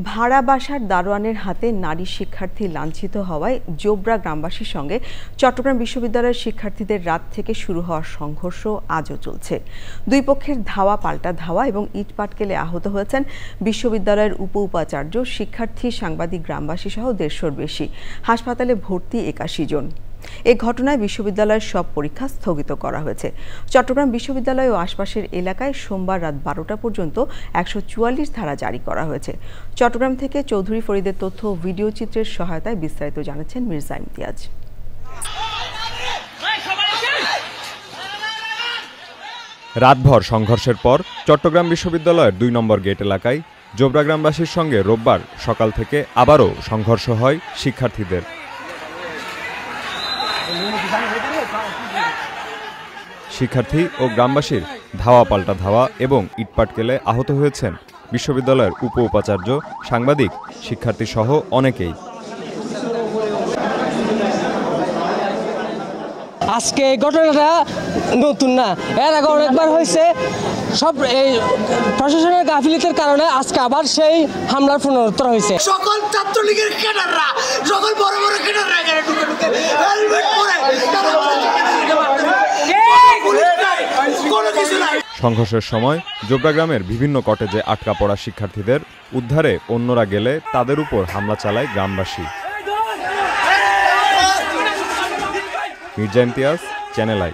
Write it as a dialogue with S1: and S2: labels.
S1: ভাড়া বাসার দারোয়ানের হাতে নারী শিক্ষার্থী লাঞ্ছিত হওয়ায় জোবরা গ্রামবাসীর সঙ্গে চট্টগ্রাম বিশ্ববিদ্যালয়ের শিক্ষার্থীদের রাত থেকে শুরু হওয়া সংঘর্ষ আজও চলছে। দুই পক্ষের ধাওয়া পাল্টা ধাওয়া এবং ইট পাটকেলে আহত হয়েছেন বিশ্ববিদ্যালয়ের উপাচার্য, শিক্ষার্থী, সাংবাদিক, গ্রামবাসী সহ ১৫০-র বেশি। হাসপাতালে ভর্তি ৮১ জন। এ ঘটনায় বিশ্ববিদ্যালয়ের সব পরীক্ষা স্থগিত করা হয়েছে। চট্টগ্রাম বিশ্ববিদ্যালয় ও আশপাশের এলাকায় সোমবার রাত ১২টা পর্যন্ত ১৪৪ ধারা জারি করা হয়েছে। চট্টগ্রাম থেকে চৌধুরী ফরিদের তথ্য ও ভিডিও চিত্রের সহায়তায় বিস্তারিত জানাচ্ছেন মির্জা ইমতিয়াজ।
S2: রাতভর সংঘর্ষের পর চট্টগ্রাম বিশ্ববিদ্যালয়ের ২ নম্বর গেট এলাকায় জোবরা গ্রামবাসীর সঙ্গে রোববার সকাল থেকে আবারও সংঘর্ষ হয় শিক্ষার্থীদের। শিক্ষার্থী ও গ্রামবাসীর ধাওয়া পাল্টা ধাওয়া এবং ইটপাটকেলে আহত হয়েছেন বিশ্ববিদ্যালয়ের উপাচার্য, সাংবাদিক, শিক্ষার্থী সহ অনেকেই।
S3: আজকে এই ঘটনাটা নতুন না, এর আগে অনেকবার হয়েছে। সব এই প্রশাসনের গাফিলতির কারণে আজকে আবার সেই হামলার পুনরুত্তর হয়েছে।
S4: সকল ছাত্রলীগের ক্যাডাররা, সকল বড় বড় ক্যাডাররা এখানে ঢুকে হেলমেট পরে
S2: সংঘর্ষের সময় জোবরা গ্রামের বিভিন্ন কটেজে আটকা পড়া শিক্ষার্থীদের উদ্ধারে অন্যরা গেলে তাদের উপর হামলা চালায় গ্রামবাসী। Mirza Imtiaz, channel I.